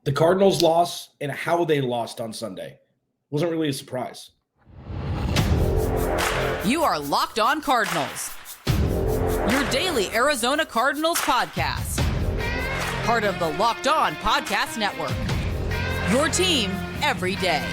The Cardinals' loss and how they lost on Sunday wasn't really a surprise. You are Locked On Cardinals, your daily Arizona Cardinals podcast. Part of the Locked On Podcast Network, your team every day.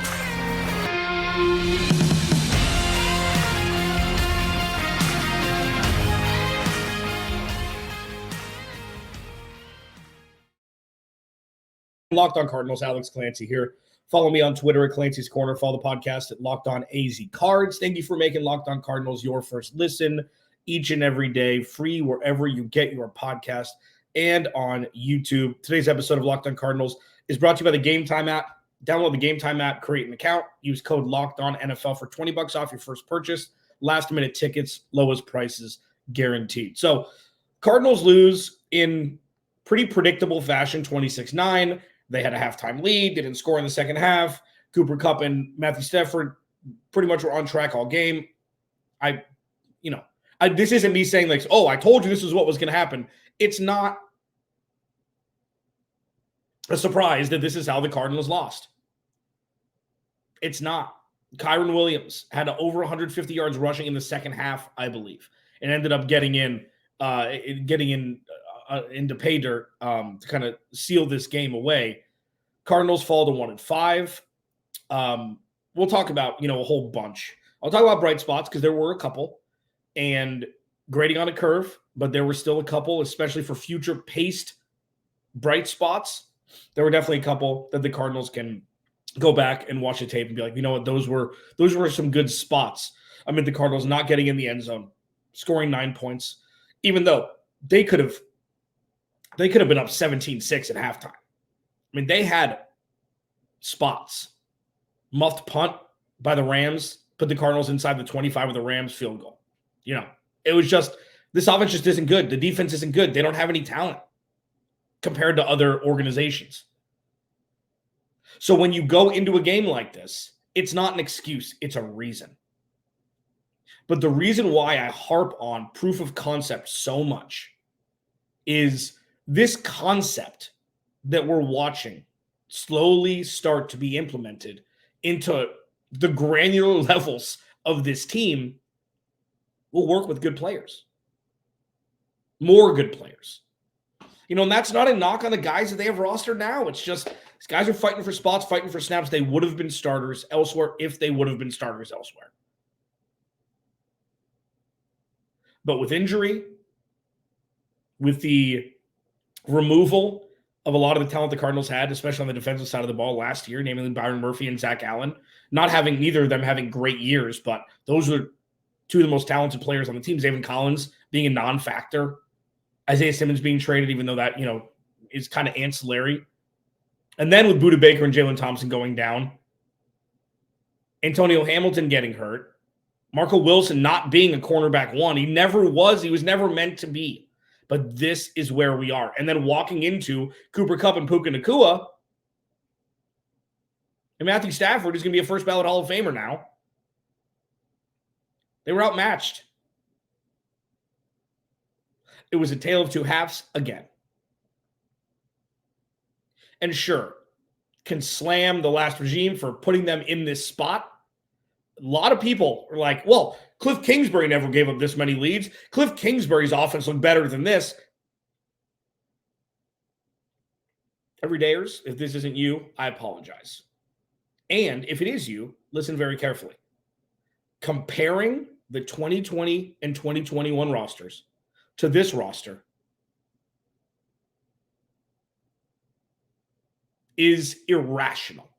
Locked On Cardinals, Alex Clancy here. Follow me on Twitter at Clancy's Corner. Follow the podcast at Locked On AZ Cards. Thank you for making Locked On Cardinals your first listen each and every day, free wherever you get your podcast and on YouTube. Today's episode of Locked On Cardinals is brought to you by the Game Time app. Download the Game Time app, create an account, use code Locked On NFL for $20 off your first purchase. Last minute tickets, lowest prices guaranteed. So Cardinals lose in pretty predictable fashion, 26-9. They had a halftime lead. They didn't score in the second half. Cooper Kupp and Matthew Stafford pretty much were on track all game. This isn't me saying like, oh, I told you this is what was going to happen. It's not a surprise that this is how the Cardinals lost. It's not. Kyren Williams had over 150 yards rushing in the second half, I believe, and ended up getting into pay dirt to kind of seal this game away. Cardinals fall to 1-5. We'll talk about, a whole bunch. I'll talk about bright spots because there were a couple and grading on a curve, but there were still a couple, especially for future paced bright spots. There were definitely a couple that the Cardinals can go back and watch the tape and be like, you know what, those were some good spots. I mean, the Cardinals not getting in the end zone, scoring 9 points, even though they could have been up 17-6 at halftime. I mean, they had spots. Muffed punt by the Rams, put the Cardinals inside the 25 of the Rams field goal. It was just, this offense just isn't good. The defense isn't good. They don't have any talent compared to other organizations. So when you go into a game like this, it's not an excuse. It's a reason. But the reason why I harp on proof of concept so much is this concept that we're watching slowly start to be implemented into the granular levels of this team will work with good players. More good players. And that's not a knock on the guys that they have rostered now. It's just these guys are fighting for spots, fighting for snaps. They would have been starters elsewhere if they would have been starters elsewhere. But with injury, with the removal of a lot of the talent the Cardinals had, especially on the defensive side of the ball last year, namely Byron Murphy and Zach Allen, neither of them having great years, but those were two of the most talented players on the team. Zaven Collins being a non-factor, Isaiah Simmons being traded, even though that, is kind of ancillary. And then with Budda Baker and Jalen Thompson going down, Antonio Hamilton getting hurt, Marco Wilson not being a cornerback one. He never was. He was never meant to be. But this is where we are. And then walking into Cooper Kupp and Puka Nacua, and Matthew Stafford is going to be a first ballot Hall of Famer now. They were outmatched. It was a tale of two halves again. And sure, can slam the last regime for putting them in this spot. A lot of people are like, well, Cliff Kingsbury never gave up this many leads. Cliff Kingsbury's offense looked better than this. Everydayers, if this isn't you, I apologize. And if it is you, listen very carefully. Comparing the 2020 and 2021 rosters to this roster is irrational.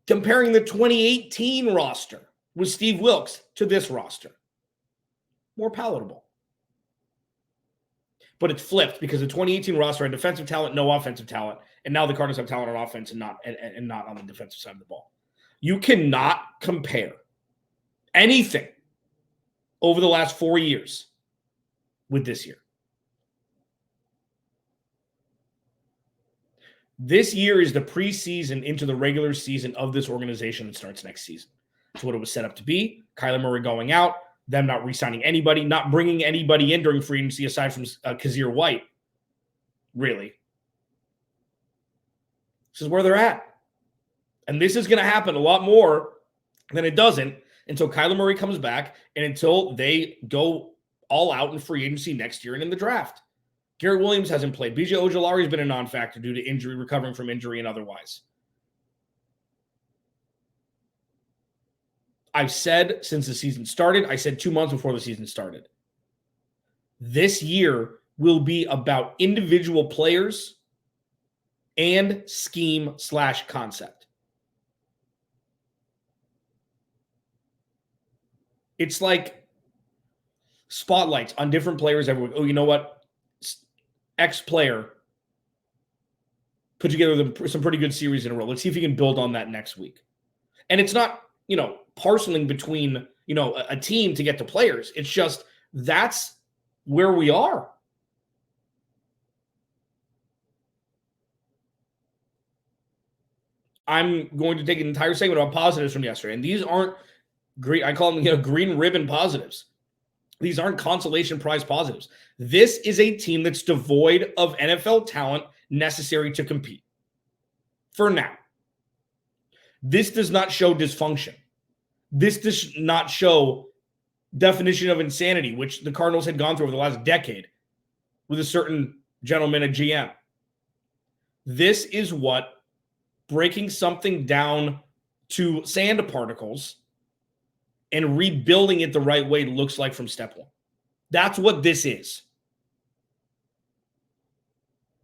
Comparing the 2018 roster with Steve Wilks to this roster, more palatable. But it's flipped because the 2018 roster had defensive talent, no offensive talent, and now the Cardinals have talent on offense and not on the defensive side of the ball. You cannot compare anything over the last 4 years with this year. This year is the preseason into the regular season of this organization that starts next season. That's what it was set up to be. Kyler Murray going out, them not re-signing anybody, not bringing anybody in during free agency aside from Kazir White, really. This is where they're at. And this is going to happen a lot more than it doesn't until Kyler Murray comes back and until they go all out in free agency next year and in the draft. Kyren Williams hasn't played. B.J. Ojolari's been a non-factor due to injury, recovering from injury and otherwise. I've said since the season started, I said 2 months before the season started, this year will be about individual players and scheme/concept. It's like spotlights on different players every week. Oh, you know what? X player put together some pretty good series in a row. Let's see if he can build on that next week. And it's not, parceling between, a team to get to players. It's just that's where we are. I'm going to take an entire segment about positives from yesterday. And these aren't great. I call them, green ribbon positives. These aren't consolation prize positives. This is a team that's devoid of NFL talent necessary to compete. For now. This does not show dysfunction. This does not show definition of insanity, which the Cardinals had gone through over the last decade with a certain gentleman, a GM. This is what breaking something down to sand particles and rebuilding it the right way looks like from step one. That's what this is.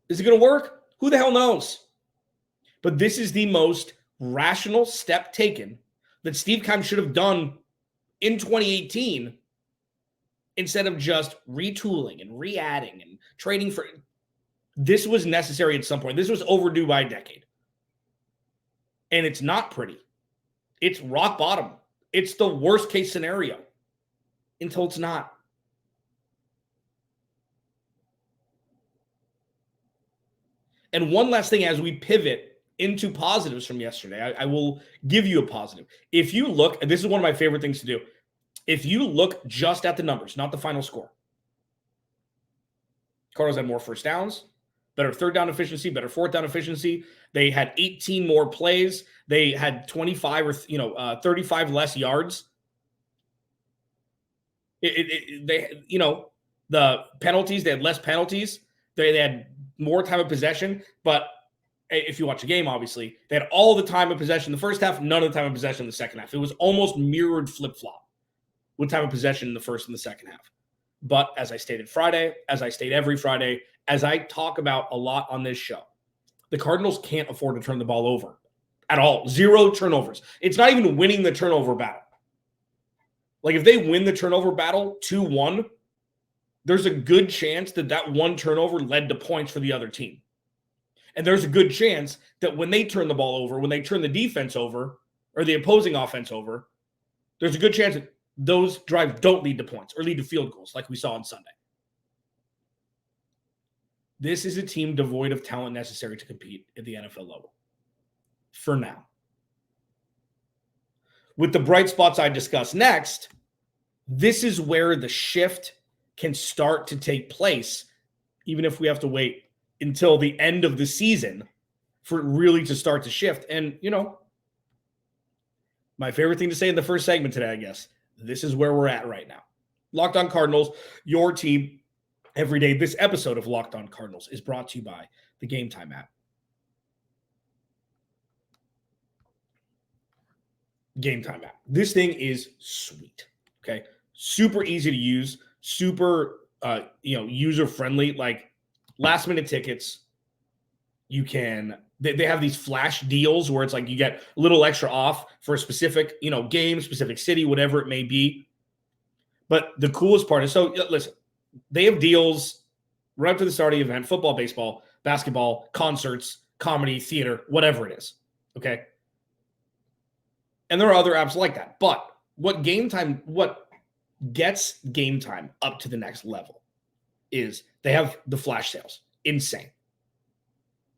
Is it going to work? Who the hell knows? But this is the most rational step taken that Steve Keim should have done in 2018 instead of just retooling and re-adding and trading for. This was necessary at some point. This was overdue by a decade. And it's not pretty. It's rock bottom. It's the worst case scenario until it's not. And one last thing as we pivot into positives from yesterday, I will give you a positive. If you look, and this is one of my favorite things to do, if you look just at the numbers, not the final score, Cardinals had more first downs, better third down efficiency, better fourth down efficiency. They had 18 more plays. They had 25 or 35 less yards. The penalties, they had less penalties. They had more time of possession. But if you watch the game, obviously, they had all the time of possession in the first half, none of the time of possession in the second half. It was almost mirrored flip-flop with time of possession in the first and the second half. But as I stated Friday, as I state every Friday, as I talk about a lot on this show, the Cardinals can't afford to turn the ball over at all. 0 turnovers. It's not even winning the turnover battle. Like if they win the turnover battle 2-1, there's a good chance that that one turnover led to points for the other team. And there's a good chance that when they turn the ball over, when they turn the defense over or the opposing offense over, there's a good chance that those drives don't lead to points or lead to field goals like we saw on Sunday. This is a team devoid of talent necessary to compete at the NFL level. For now. With the bright spots I discuss next, this is where the shift can start to take place, even if we have to wait until the end of the season for it really to start to shift. And, my favorite thing to say in the first segment today, I guess, this is where we're at right now. Locked On Cardinals, your team every day. This episode of Locked On Cardinals is brought to you by the Game Time app. Game Time app. This thing is sweet. Okay. Super easy to use, super, user-friendly, like last-minute tickets. You can, they have these flash deals where it's like you get a little extra off for a specific, game, specific city, whatever it may be. But the coolest part is, so listen, they have deals right up to the start of the event, football, baseball, basketball, concerts, comedy, theater, whatever it is. Okay. And there are other apps like that. But what gets Game Time up to the next level is they have the flash sales. Insane.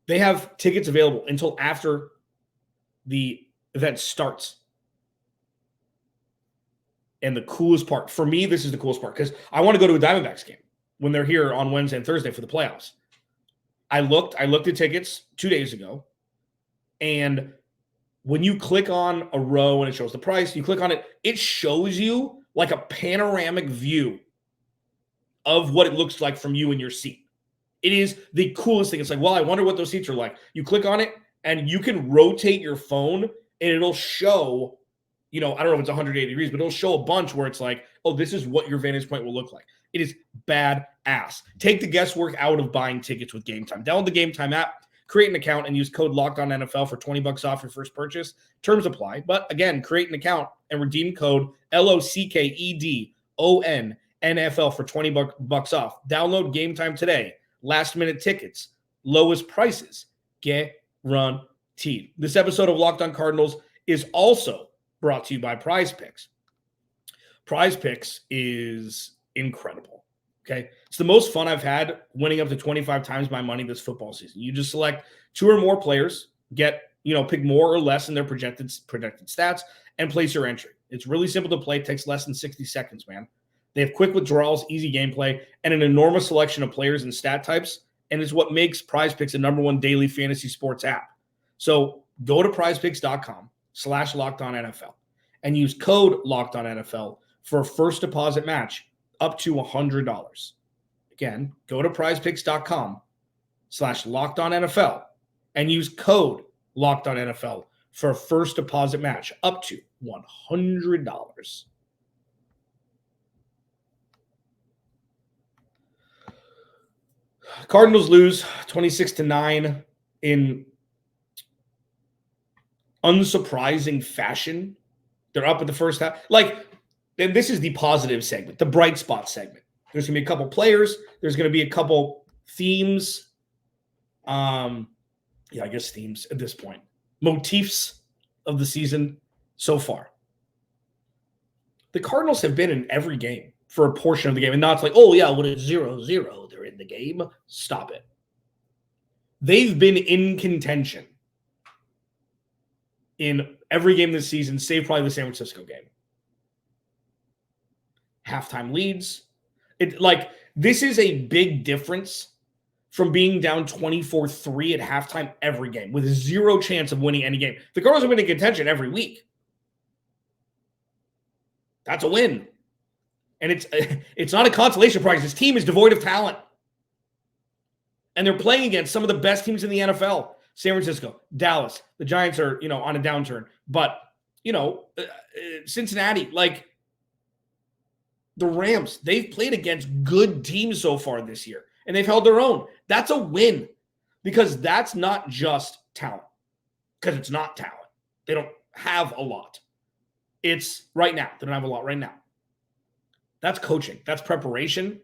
They have tickets available until after the event starts. And the coolest part, for me, this is the coolest part, because I want to go to a Diamondbacks game when they're here on Wednesday and Thursday for the playoffs. I looked at tickets 2 days ago. And when you click on a row and it shows the price, you click on it, it shows you like a panoramic view of what it looks like from you in your seat. It is the coolest thing. It's like, well, I wonder what those seats are like. You click on it and you can rotate your phone and it'll show, I don't know if it's 180 degrees, but it'll show a bunch where it's like, oh, this is what your vantage point will look like. It is badass. Take the guesswork out of buying tickets with Game Time. Download the Game Time app, create an account, and use code LOCKEDONNFL for $20 off your first purchase. Terms apply. But again, create an account and redeem code LOCKEDONNFL for $20 off. Download Game Time today. Last minute tickets, lowest prices, guaranteed. This episode of Locked On Cardinals is also brought to you by Prize Picks. Prize Picks is incredible. Okay. It's the most fun I've had, winning up to 25 times my money this football season. You just select 2 or more players, pick more or less in their projected stats, and place your entry. It's really simple to play. It takes less than 60 seconds, man. They have quick withdrawals, easy gameplay, and an enormous selection of players and stat types. And it's what makes Prize Picks the #1 daily fantasy sports app. So go to prizepicks.com/LockedOnNFL and use code LockedOnNFL for a first deposit match up to $100. Again, go to prizepicks.com/LockedOnNFL and use code LockedOnNFL for a first deposit match up to $100. Cardinals lose 26-9 in unsurprising fashion. They're up in the first half. And this is the positive segment, the bright spot segment. There's going to be a couple players. There's going to be a couple themes. I guess themes at this point. Motifs of the season so far. The Cardinals have been in every game for a portion of the game. And not like, oh, yeah, when it's 0-0, they're in the game. Stop it. They've been in contention in every game this season, save probably the San Francisco game. Halftime leads. This is a big difference from being down 24-3 at halftime every game with zero chance of winning any game. The Cardinals have been in contention every week. That's a win. And it's not a consolation prize. This team is devoid of talent. And they're playing against some of the best teams in the NFL. San Francisco, Dallas. The Giants are, on a downturn. But, Cincinnati, the Rams, they've played against good teams so far this year. And they've held their own. That's a win. Because that's not just talent. Because it's not talent. They don't have a lot. It's right now. They don't have a lot right now. That's coaching. That's preparation.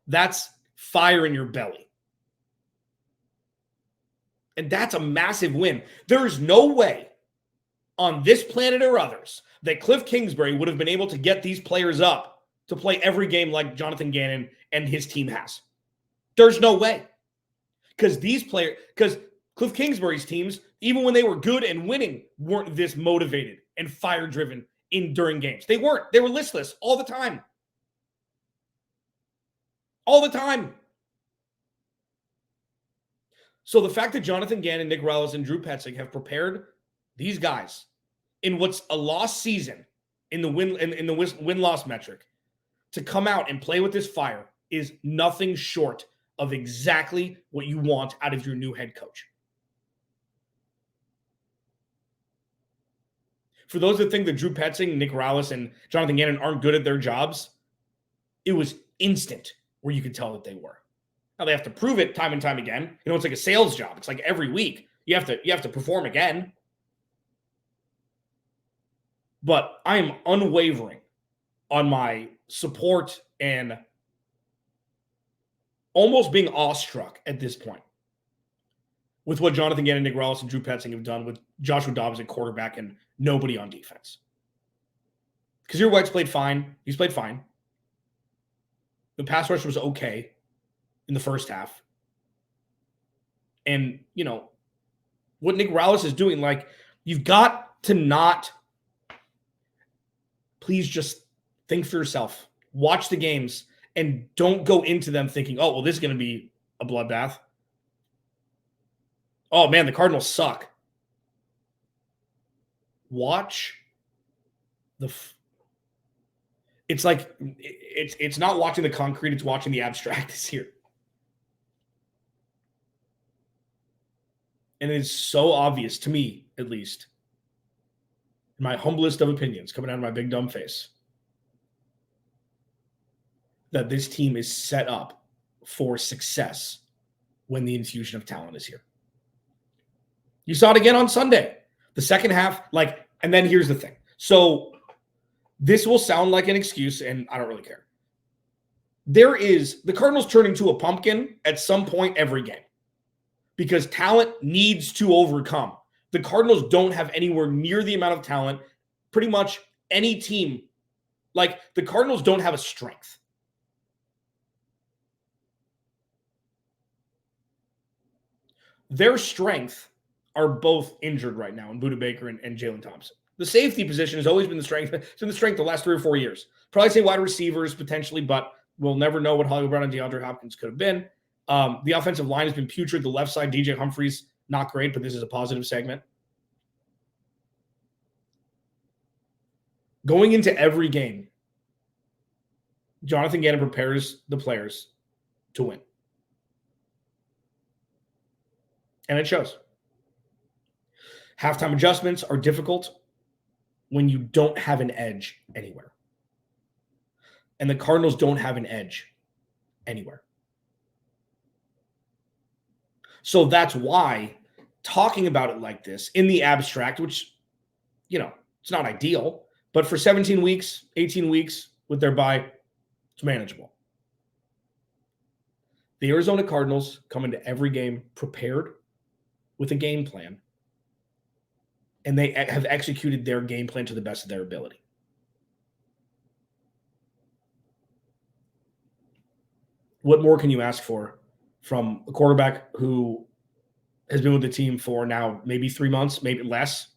That's fire in your belly. And that's a massive win. There is no way on this planet or others that Cliff Kingsbury would have been able to get these players up to play every game like Jonathan Gannon and his team has. There's no way. Because Cliff Kingsbury's teams, even when they were good and winning, weren't this motivated and fire-driven during games. They weren't. They were listless all the time. All the time. So the fact that Jonathan Gannon, Nick Rallis, and Drew Petzing have prepared these guys in what's a lost season in the win-loss metric to come out and play with this fire is nothing short of exactly what you want out of your new head coach. For those that think that Drew Petzing, Nick Rallis, and Jonathan Gannon aren't good at their jobs, it was instant where you could tell that they were. Now they have to prove it time and time again. It's like a sales job. It's like every week you have to perform again. But I am unwavering on my support and almost being awestruck at this point with what Jonathan Gannon, Nick Rallis, and Drew Petzing have done with Josha Dobbs at quarterback and nobody on defense. Because your White's played fine. He's played fine. The pass rush was okay in the first half. And, what Nick Rallis is doing, you've got to not, please just think for yourself. Watch the games and don't go into them thinking, oh, well, this is going to be a bloodbath. Oh, man, the Cardinals suck. watch it's like it's not watching the concrete, it's watching the abstract this year. And it's so obvious to me, at least, in my humblest of opinions, coming out of my big dumb face, that this team is set up for success when the infusion of talent is here. You saw it again on Sunday. The second half, and then here's the thing. So this will sound like an excuse, and I don't really care. The Cardinals turn into a pumpkin at some point every game because talent needs to overcome. The Cardinals don't have anywhere near the amount of talent. Pretty much any team, the Cardinals don't have a strength. Their strength are both injured right now in Budda Baker and Jalen Thompson. The safety position has always been the strength. It's been the strength the last 3 or 4 years. Probably say wide receivers potentially, but we'll never know what Hollywood Brown and DeAndre Hopkins could have been. The offensive line has been putrid. The left side, DJ Humphries, not great, but this is a positive segment. Going into every game, Jonathan Gannon prepares the players to win. And it shows. Halftime adjustments are difficult when you don't have an edge anywhere. And the Cardinals don't have an edge anywhere. So that's why talking about it like this in the abstract, which, it's not ideal, but for 17 weeks, 18 weeks with their bye, it's manageable. The Arizona Cardinals come into every game prepared with a game plan, and they have executed their game plan to the best of their ability. What more can you ask for from a quarterback who has been with the team for now maybe 3 months, maybe less?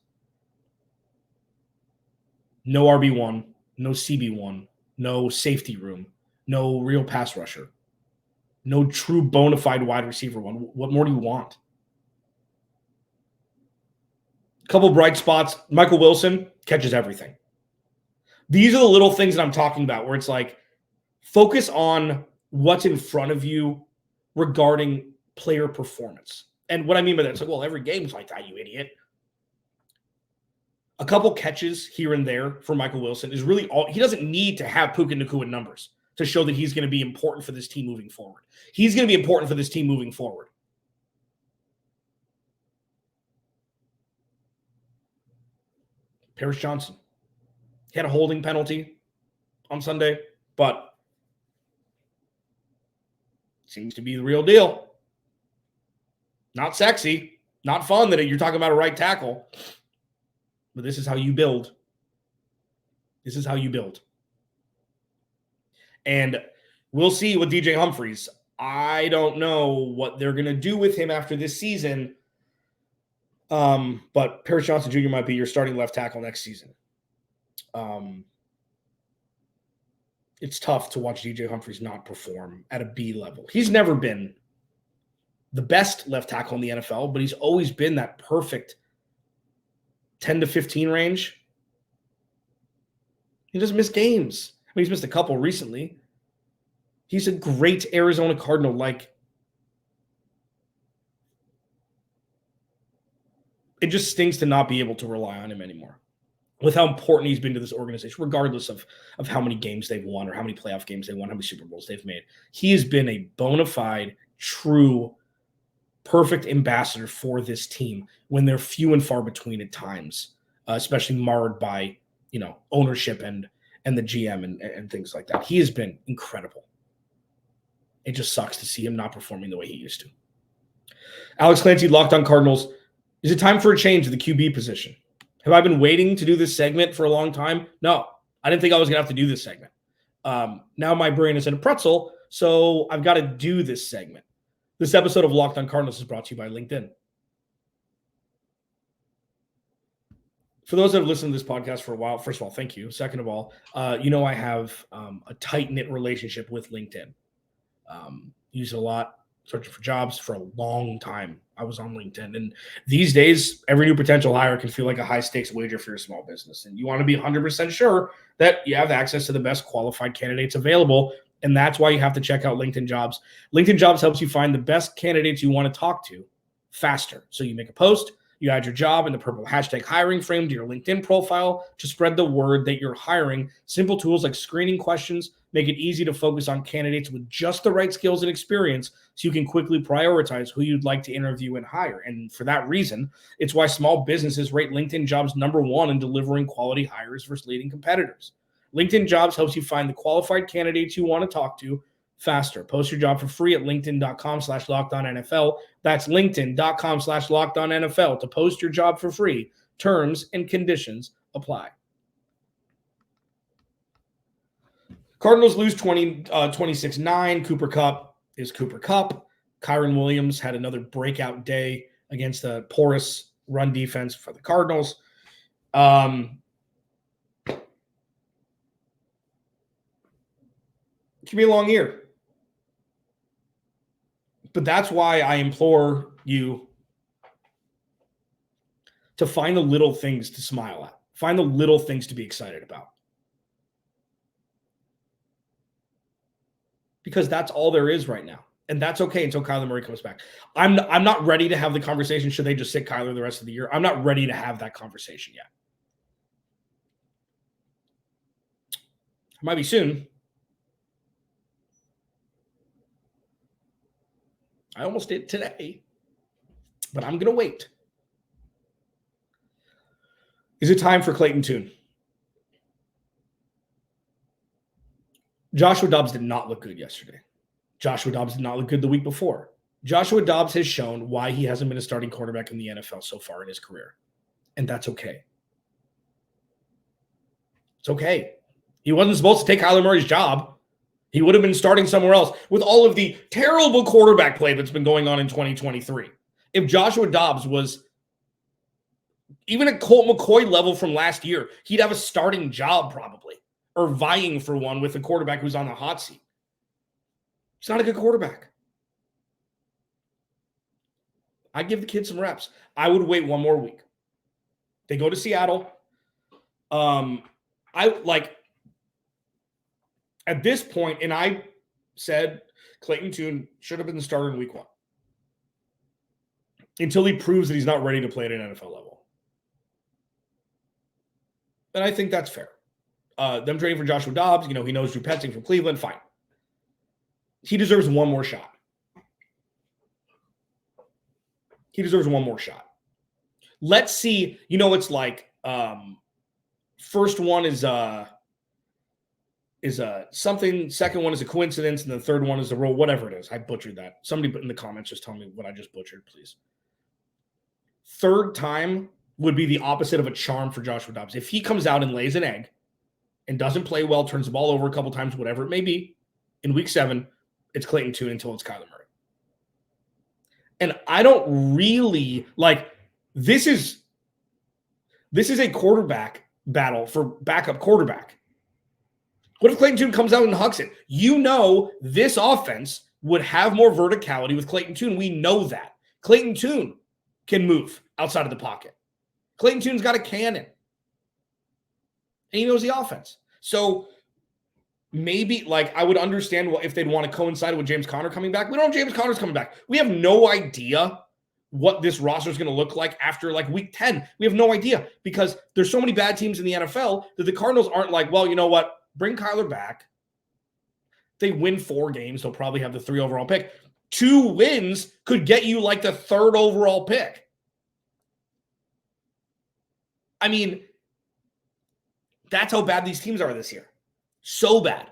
No RB1, no CB1, no safety room, no real pass rusher, no true bona fide wide receiver one. What more do you want? Couple bright spots. Michael Wilson catches everything. These are the little things that I'm talking about where it's focus on what's in front of you regarding player performance. And what I mean by that, it's every game's like that, you idiot. A couple catches here and there for Michael Wilson is really all. He doesn't need to have Puka Nacua numbers to show that he's going to be important for this team moving forward. He's going to be important for this team moving forward. Paris Johnson. He had a holding penalty on Sunday, but seems to be the real deal. Not sexy, not fun that you're talking about a right tackle, but this is how you build. This is how you build. And we'll see with DJ Humphries. I don't know what they're going to do with him after this season. But Paris Johnson Jr. might be your starting left tackle next season. It's tough to watch DJ Humphries not perform at a B level. He's never been the best left tackle in the NFL, but he's always been that perfect 10 to 15 range. He doesn't miss games. He's missed a couple recently. He's a great Arizona Cardinal. It just stings to not be able to rely on him anymore with how important he's been to this organization, regardless of how many games they've won or how many playoff games they won, how many Super Bowls they've made. He has been a bona fide, true, perfect ambassador for this team when they're few and far between at times, especially marred by, ownership and the GM and things like that. He has been incredible. It just sucks to see him not performing the way he used to. Alex Clancy, Locked On Cardinals. Is it time for a change at the QB position? Have I been waiting to do this segment for a long time? No, I didn't think I was going to have to do this segment. Now my brain is in a pretzel, so I've got to do this segment. This episode of Locked On Cardinals is brought to you by LinkedIn. For those that have listened to this podcast for a while, first of all, thank you. Second of all, I have a tight-knit relationship with LinkedIn. Use it a lot, searching for jobs for a long time. I was on LinkedIn. And these days, every new potential hire can feel like a high-stakes wager for your small business. And you want to be 100% sure that you have access to the best qualified candidates available. And that's why you have to check out LinkedIn Jobs. LinkedIn Jobs helps you find the best candidates you want to talk to faster. So you make a post, you add your job in the purple hashtag hiring frame to your LinkedIn profile to spread the word that you're hiring. Simple tools like screening questions make it easy to focus on candidates with just the right skills and experience so you can quickly prioritize who you'd like to interview and hire. And for that reason, it's why small businesses rate LinkedIn Jobs #1 in delivering quality hires versus leading competitors. LinkedIn Jobs helps you find the qualified candidates you want to talk to faster. Post your job for free at linkedin.com/lockedonnfl. That's linkedin.com/lockedonnfl to post your job for free. Terms and conditions apply. Cardinals lose 26-9. Cooper Kupp is Cooper Kupp. Kyren Williams had another breakout day against the porous run defense for the Cardinals. It can be a long year. But that's why I implore you to find the little things to smile at. Find the little things to be excited about. Because that's all there is right now. And that's okay until Kyler Murray comes back. I'm not ready to have the conversation, should they just sit Kyler the rest of the year? I'm not ready to have that conversation yet. It might be soon. I almost did today, but I'm going to wait. Is it time for Clayton Tune? Joshua Dobbs did not look good yesterday. Joshua Dobbs did not look good the week before. Joshua Dobbs has shown why he hasn't been a starting quarterback in the NFL so far in his career. And that's okay. It's okay. He wasn't supposed to take Kyler Murray's job. He would have been starting somewhere else with all of the terrible quarterback play that's been going on in 2023. If Joshua Dobbs was even at Colt McCoy level from last year, he'd have a starting job probably, or vying for one with a quarterback who's on the hot seat. He's not a good quarterback. I give the kid some reps. I would wait one more week. They go to Seattle. At this point, and I said Clayton Tune should have been the starter in week 1 until he proves that he's not ready to play at an NFL level. And I think that's fair. Them trading for Joshua Dobbs, he knows Drew Petzing from Cleveland, fine. He deserves one more shot. He deserves one more shot. Let's see. It's like first one is something, second one is a coincidence, and the third one is a rule, whatever it is. I butchered that. Somebody in the comments just tell me what I just butchered, please. Third time would be the opposite of a charm for Joshua Dobbs. If he comes out and lays an egg and doesn't play well, turns the ball over a couple times, whatever it may be, in week 7, it's Clayton Tune until it's Kyler Murray. And I don't really this is a quarterback battle for backup quarterback. What if Clayton Tune comes out and hucks it? This offense would have more verticality with Clayton Tune. We know that. Clayton Tune can move outside of the pocket. Clayton Tune's got a cannon. And he knows the offense. So maybe, I would understand if they'd want to coincide with James Conner coming back. We don't know James Conner's coming back. We have no idea what this roster is going to look like after week 10. We have no idea because there's so many bad teams in the NFL that the Cardinals aren't well, you know what? Bring Kyler back. They win 4 games. They'll probably have the 3 overall pick. 2 wins could get you the 3rd overall pick. I mean, that's how bad these teams are this year. So bad.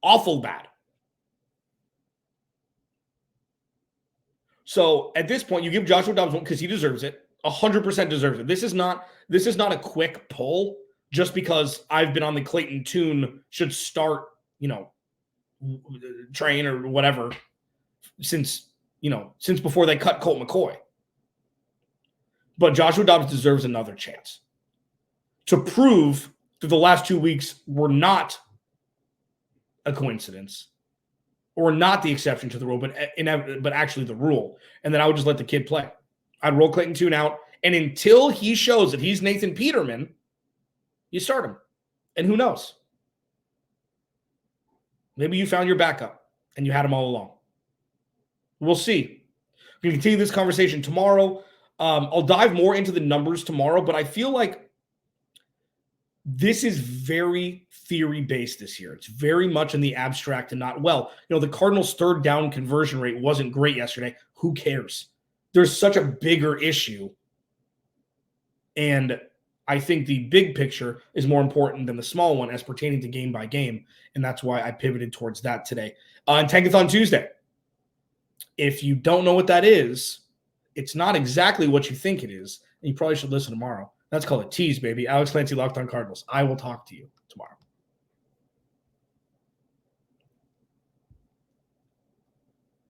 Awful bad. So at this point, you give Joshua Dobbs one because he deserves it. 100% deserves it. This is not a quick pull just because I've been on the Clayton Tune should start, train or whatever since before they cut Colt McCoy. But Joshua Dobbs deserves another chance to prove that the last 2 weeks were not a coincidence or not the exception to the rule, but actually the rule. And then I would just let the kid play. I'd roll Clayton Tune out. And until he shows that he's Nathan Peterman, you start him. And who knows? Maybe you found your backup and you had him all along. We'll see. We can continue this conversation tomorrow. I'll dive more into the numbers tomorrow, but I feel like this is very theory-based this year. It's very much in the abstract and not well. The Cardinals' third down conversion rate wasn't great yesterday. Who cares? There's such a bigger issue. And I think the big picture is more important than the small one as pertaining to game by game. And that's why I pivoted towards that today. On Tankathon Tuesday, if you don't know what that is, it's not exactly what you think it is. And you probably should listen tomorrow. That's called a tease, baby. Alex Clancy, Locked On Cardinals. I will talk to you tomorrow.